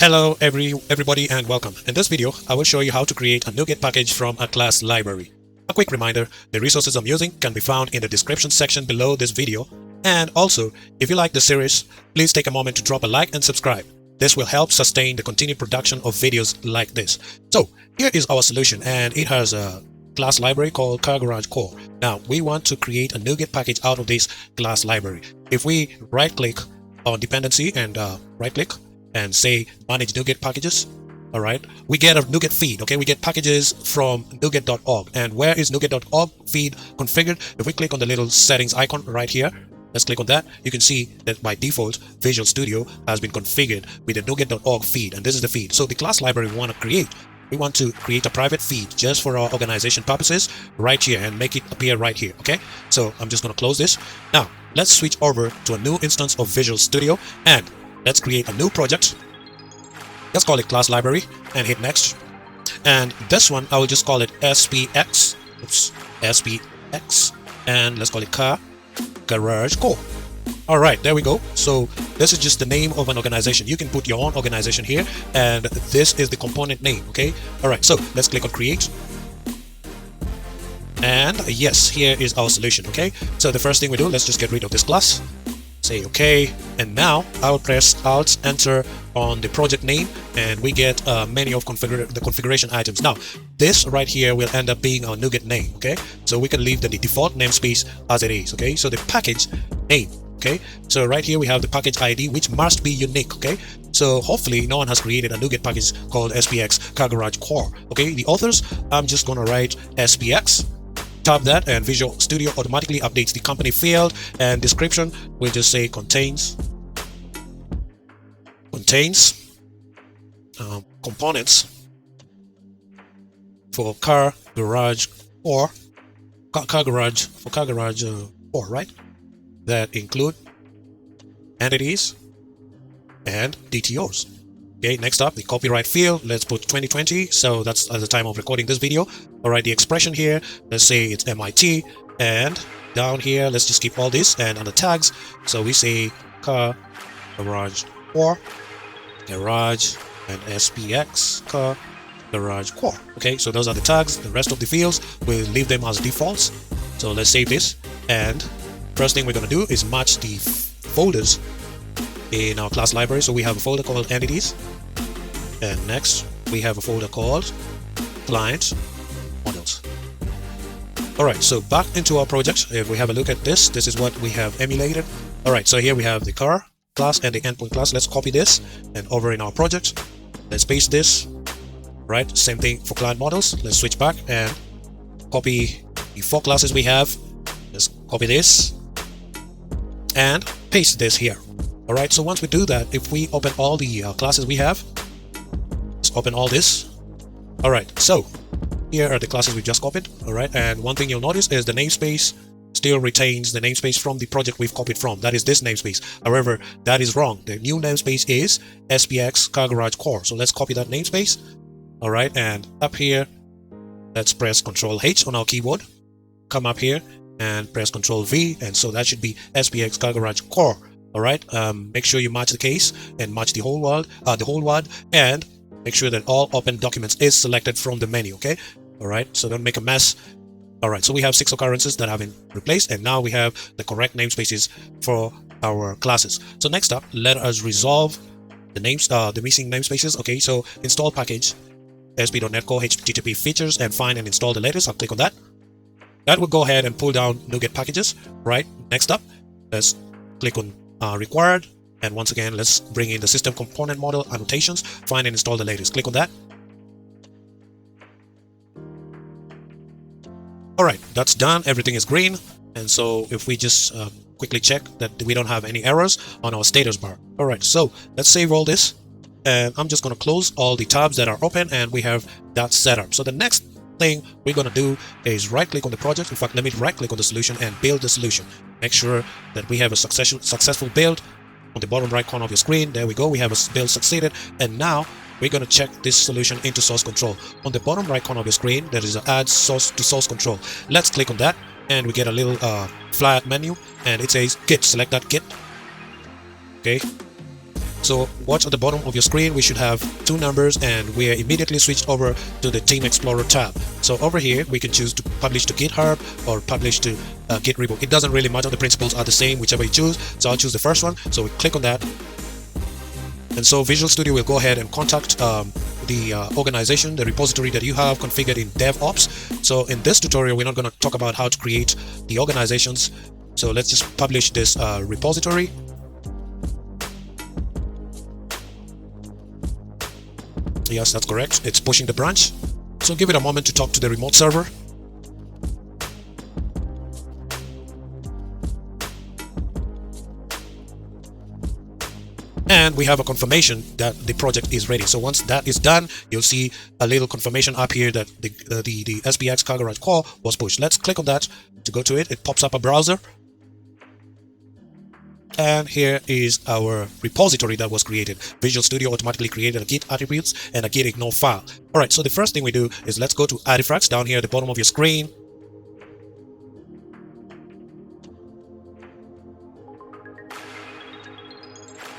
Hello everybody and welcome. In this video, I will show you how to create a NuGet package from a class library. A quick reminder, the resources I'm using can be found in the description section below this video. And also, if you like the series, please take a moment to drop a like and subscribe. This will help sustain the continued production of videos like this. So, here is our solution, and it has a class library called Car Garage Core. Now, we want to create a NuGet package out of this class library. If we right-click on dependency and right-click and say manage NuGet packages, all right, we get a NuGet feed. Okay, we get packages from NuGet.org. And where is NuGet.org feed configured? If we click on the little settings icon right here, let's click on that. You can see that by default, Visual Studio has been configured with the NuGet.org feed, and this is the feed. So the class library we want to create a private feed just for our organization purposes right here and make it appear right here. Okay, so I'm just going to close this. Now let's switch over to a new instance of Visual Studio and let's create a new project. Let's call it class library and hit next. And this one I will just call it SPX. SPX, and let's call it Car Garage Core. All right, there we go. So this is just the name of an organization. You can put your own organization here, and this is the component name. Okay. All right. So let's click on create. And yes, here is our solution. Okay. So the first thing we do, let's just get rid of this class. Say OK, and now I'll press Alt Enter on the project name, and we get many of the configuration items. Now this right here will end up being our NuGet name. Okay, so we can leave the default namespace as it is. Okay, so the package name. Okay, so right here we have the package ID, which must be unique. Okay, so hopefully no one has created a NuGet package called SPX Car Garage Core. Okay, the authors, I'm just gonna write SPX. Tap that, and Visual Studio automatically updates the company field, and description will just say contains components for Car Garage or Car Garage Core, right? That include entities and DTOs. Okay, next up, the copyright field, let's put 2020, so that's at the time of recording this video. All right, the expression here, let's say it's MIT, and down here, let's just keep all this, and on the tags, so we say Car Garage Core, Garage, and SPX Car Garage Core. Okay, so those are the tags. The rest of the fields, we'll leave them as defaults. So let's save this, and first thing we're going to do is match the folders in our class library. So we have a folder called entities, and next we have a folder called client models. All right, so back into our project. If we have a look at this, this is what we have emulated. All right, so here we have the car class and the endpoint class. Let's copy this, and over in our project, let's paste this. Right, same thing for client models. Let's switch back and copy the 4 classes we have. Let's copy this and paste this here. All right, so once we do that, if we open all the classes we have, let's open all this. All right, so here are the classes we just copied. All right, and one thing you'll notice is the namespace still retains the namespace from the project we've copied from. That is this namespace. However, that is wrong. The new namespace is SPX Car Garage Core. So let's copy that namespace. All right, and up here, let's press Ctrl H on our keyboard. Come up here and press Ctrl V, and so that should be SPX Car Garage Core. All right, make sure you match the case and match the whole word, and make sure that all open documents is selected from the menu. Okay, all right, so don't make a mess. All right, so we have 6 occurrences that have been replaced, and now we have the correct namespaces for our classes. So next up, let us resolve the missing namespaces. Okay, so install package ASP.NET Core HTTP features and find and install the latest. I'll click on that. That will go ahead and pull down NuGet packages. Right, next up, let's click on required, and once again let's bring in the system component model annotations, find and install the latest. Click on that. All right, that's done. Everything is green, and so if we just quickly check that we don't have any errors on our status bar. All right, so let's save all this, and I'm just going to close all the tabs that are open, and we have that set up. So the next thing we're going to do is right click on the project. In fact, let me right click on the solution and build the solution. Make sure that we have a successful build on the bottom right corner of your screen. There we go, we have a build succeeded, and now we're going to check this solution into source control. On the bottom right corner of your screen, there is an add source to source control. Let's click on that, and we get a little flat menu, and it says git. Select that git. Okay, So watch at the bottom of your screen, we should have two numbers, and we are immediately switched over to the Team Explorer tab. So over here we can choose to publish to GitHub or publish to Git repo. It doesn't really matter, the principles are the same whichever you choose. So I'll choose the first one, so we click on that, and so Visual Studio will go ahead and contact the organization, the repository that you have configured in DevOps. So in this tutorial we're not going to talk about how to create the organizations, so let's just publish this repository. Yes, that's correct, it's pushing the branch. So give it a moment to talk to the remote server. And we have a confirmation that the project is ready. So once that is done, you'll see a little confirmation up here that the SPX Car Garage core was pushed. Let's click on that to go to it. It pops up a browser. And here is our repository that was created. Visual Studio automatically created a Git attributes and a Git ignore file. All right, so the first thing we do is let's go to artifacts down here at the bottom of your screen.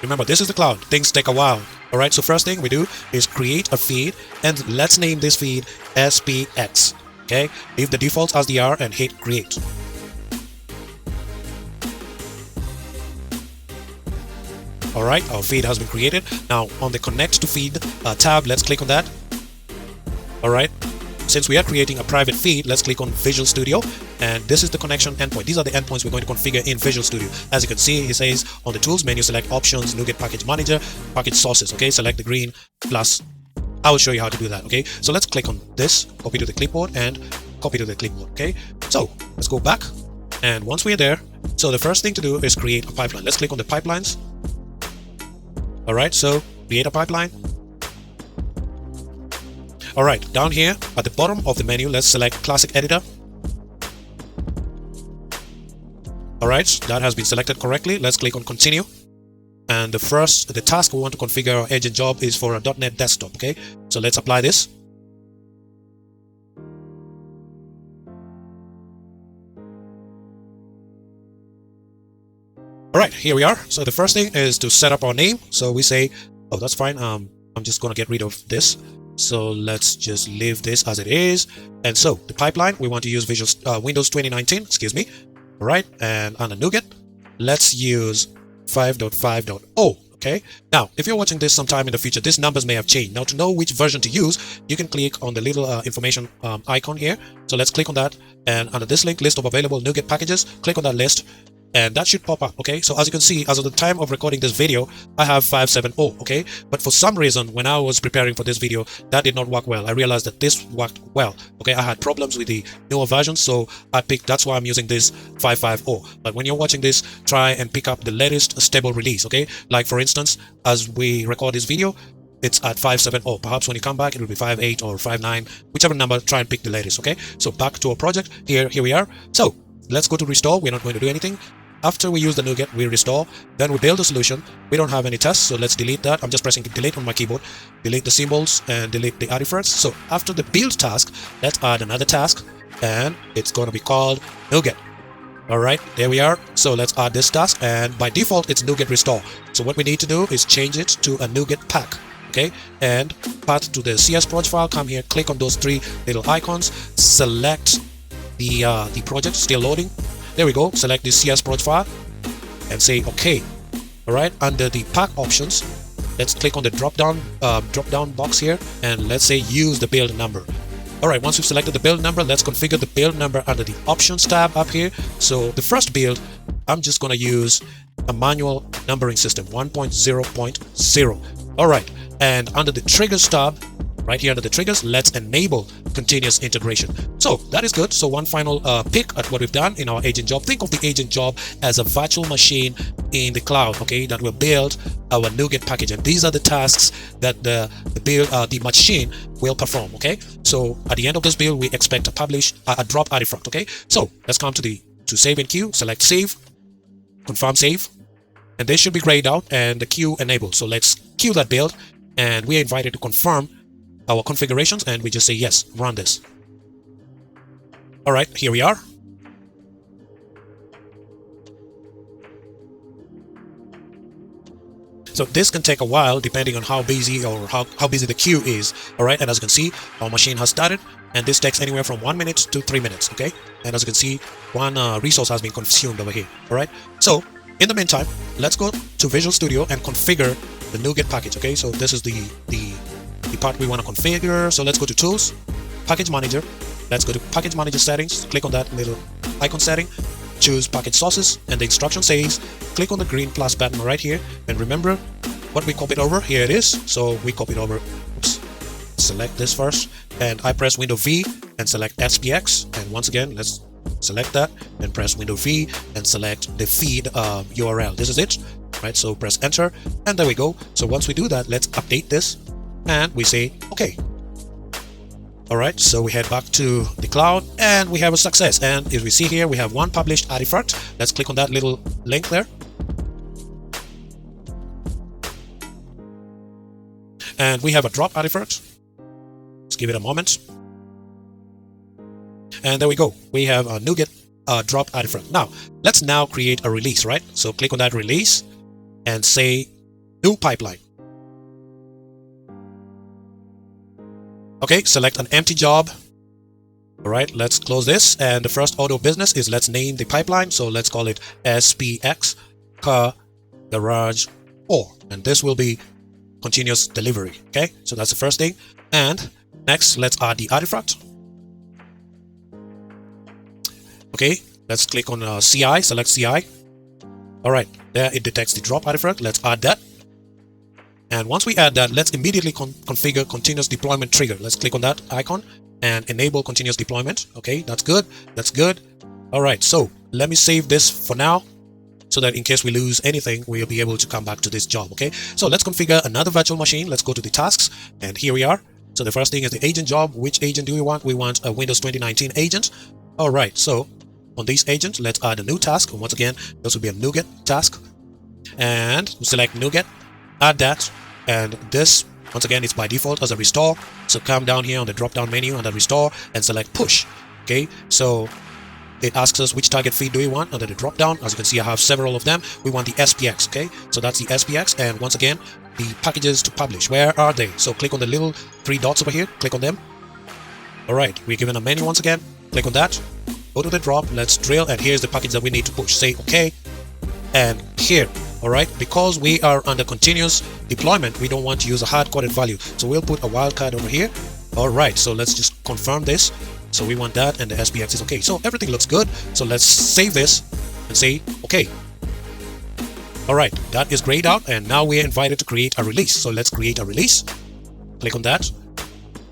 Remember, this is the cloud. Things take a while. All right, so first thing we do is create a feed, and let's name this feed SPX. Okay, leave the default as they are and hit create. All right, our feed has been created. Now on the connect to feed tab, let's click on that. All right, since we are creating a private feed, let's click on Visual Studio, and this is the connection endpoint. These are the endpoints we're going to configure in Visual Studio. As you can see, it says on the tools menu, select options, NuGet package manager, package sources. Okay, select the green plus. I will show you how to do that. Okay, so let's click on this, copy to the clipboard, and copy to the clipboard. Okay, so let's go back, and once we're there, so the first thing to do is create a pipeline. Let's click on the pipelines. All right, so create a pipeline. All right, down here at the bottom of the menu, let's select Classic Editor. All right, that has been selected correctly. Let's click on Continue. And the task we want to configure our agent job is for a .NET Desktop. Okay, so let's apply this. All right, here we are. So the first thing is to set up our name. So we say, oh, that's fine. I'm just going to get rid of this. So let's just leave this as it is. And so the pipeline, we want to use Windows 2019, excuse me. All right, and under NuGet, let's use 5.5.0. Okay, now if you're watching this sometime in the future, these numbers may have changed. Now to know which version to use, you can click on the little information icon here. So let's click on that, and under this link, list of available NuGet packages, click on that list, and that should pop up. Okay, so as you can see, as of the time of recording this video, I have 5.7.0. okay, but for some reason when I was preparing for this video, that did not work well. I realized that this worked well. Okay, I had problems with the newer version, so that's why I'm using this 5.5.0. but when you're watching this, try and pick up the latest stable release. Okay, like for instance, as we record this video, it's at 5.7.0. Perhaps when you come back, it will be 5.8 or 5.9, whichever number. Try and pick the latest. Okay, so back to our project. Here we are. So let's go to restore. We're not going to do anything. After we use the NuGet, we restore, then we build a solution. We don't have any tests, so let's delete that. I'm just pressing delete on my keyboard, delete the symbols and delete the artifacts. So after the build task, let's add another task, and it's going to be called NuGet. All right, there we are. So let's add this task, and by default, it's NuGet restore. So what we need to do is change it to a NuGet pack. Okay, and path to the CS proj file. Come here, click on those three little icons, select the project, still loading. There we go, select the CS proj file and say OK. All right, under the pack options, let's click on the drop down box here, and let's say use the build number. All right, once we've selected the build number, let's configure the build number under the options tab up here. So the first build, I'm just going to use a manual numbering system 1.0.0. all right, and under the triggers tab, right here under the triggers, let's enable continuous integration. So that is good. So one final pick at what we've done in our agent job. Think of the agent job as a virtual machine in the cloud, okay, that will build our NuGet package, and these are the tasks that the machine will perform. Okay, so at the end of this build, we expect to publish a drop artifact. Okay, so let's come to save and queue, select save, confirm save, and this should be grayed out and the queue enabled. So let's queue that build, and we are invited to confirm our configurations, and we just say yes, run this. All right, here we are. So this can take a while depending on how busy or how busy the queue is. All right, and as you can see, our machine has started, and this takes anywhere from 1 minute to 3 minutes. Okay, and as you can see, one resource has been consumed over here. All right, so in the meantime, let's go to Visual Studio and configure the NuGet package. Okay, so this is the part we want to configure. So let's go to Tools, Package Manager. Let's go to Package Manager Settings. Click on that little icon setting. Choose Package Sources, and the instruction says click on the green plus button right here. And remember what we copied over. Here it is. So we copied over. Oops. Select this first, and I press Window V and select SPX. And once again, let's select that and press Window V and select the feed URL. This is it, right? So press Enter, and there we go. So once we do that, let's update this, and we say OK. All right, so we head back to the cloud, and we have a success. And as we see here, we have one published artifact. Let's click on that little link there. And we have a drop artifact. Let's give it a moment. And there we go. We have a NuGet drop artifact. Now, let's now create a release, right? So click on that release and say New Pipeline. Okay, select an empty job. All right, let's close this. And the first order of business is let's name the pipeline. So let's call it SPX Car Garage 4. And this will be continuous delivery. Okay, so that's the first thing. And next, let's add the artifact. Okay, let's click on CI, select CI. All right, there it detects the drop artifact. Let's add that. And once we add that, let's immediately configure continuous deployment trigger. Let's click on that icon and enable continuous deployment. Okay, that's good. That's good. All right, so let me save this for now so that in case we lose anything, we'll be able to come back to this job. Okay, so let's configure another virtual machine. Let's go to the tasks, and here we are. So the first thing is the agent job. Which agent do we want? We want a Windows 2019 agent. All right, so on this agent, let's add a new task. And once again, this will be a NuGet task. And select NuGet, add that. And this, once again, it's by default as a restore. So come down here on the drop down menu under restore and select push. Okay, so it asks us which target feed do we want under the drop down. As you can see, I have several of them. We want the SPX. Okay, so that's the SPX. And once again, the packages to publish, where are they? So click on the little 3 dots over here, click on them. All right, we're given a menu once again. Click on that, go to the drop, let's drill, and here's the package that we need to push. Say OK, and here. All right, because we are under continuous deployment, we don't want to use a hard-coded value, so we'll put a wildcard over here. All right, so let's just confirm this. So we want that, and the SPX is okay. So everything looks good. So let's save this and say okay. All right, that is grayed out, and now we're invited to create a release. So let's create a release. Click on that,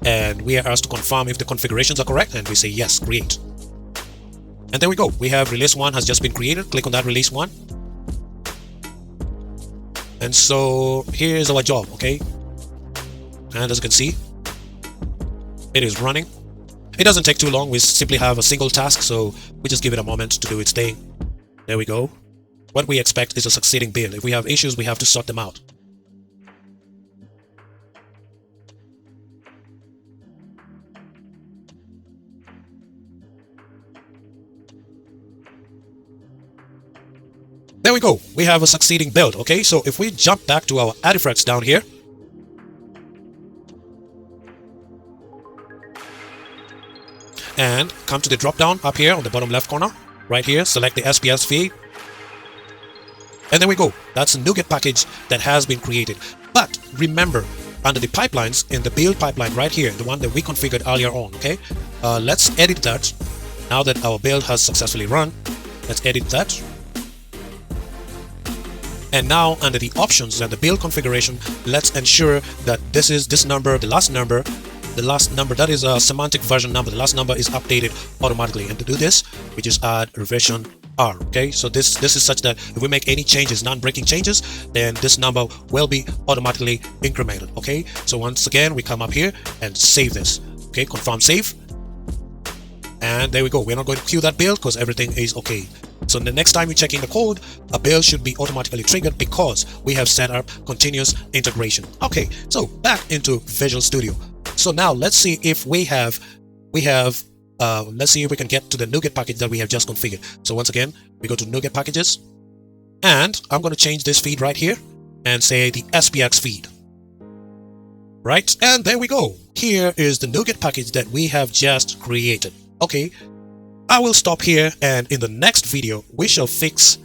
and we are asked to confirm if the configurations are correct, and we say yes, create. And there we go. We have release 1 has just been created. Click on that release 1. And so here's our job, okay? And as you can see, it is running. It doesn't take too long. We simply have a single task, so we just give it a moment to do its thing. There we go. What we expect is a succeeding build. If we have issues, we have to sort them out. There we go. We have a succeeding build. Okay, so if we jump back to our artifacts down here, and come to the drop down up here on the bottom left corner, right here, select the SPS feed, and there we go. That's a NuGet package that has been created. But remember, under the pipelines, in the build pipeline right here, the one that we configured earlier on, okay, let's edit that. Now that our build has successfully run, let's edit that. And now under the options and the build configuration, let's ensure that this number, the last number, that is a semantic version number. The last number is updated automatically. And to do this, we just add revision R. Okay, so this is such that if we make any changes, non-breaking changes, then this number will be automatically incremented. Okay, so once again, we come up here and save this. Okay, confirm save. And there we go. We're not going to queue that build because everything is okay. So the next time you're checking the code, a build should be automatically triggered because we have set up continuous integration. Okay, so back into Visual Studio. So now let's see if let's see if we can get to the NuGet package that we have just configured. So once again, we go to NuGet packages, and I'm going to change this feed right here. and say the SPX feed. Right, and there we go. Here is the NuGet package that we have just created. Okay, I will stop here, and in the next video we shall test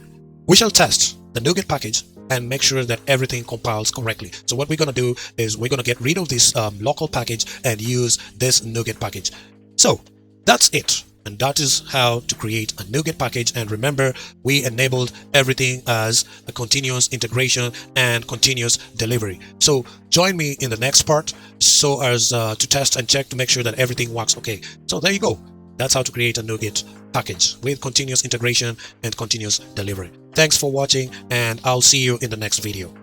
the NuGet package and make sure that everything compiles correctly. So what we're going to do is we're going to get rid of this local package and use this NuGet package. So that's it. And that is how to create a NuGet package. And remember, we enabled everything as a continuous integration and continuous delivery. So join me in the next part so as to test and check to make sure that everything works okay. So there you go. That's how to create a NuGet package with continuous integration and continuous delivery. Thanks for watching, and I'll see you in the next video.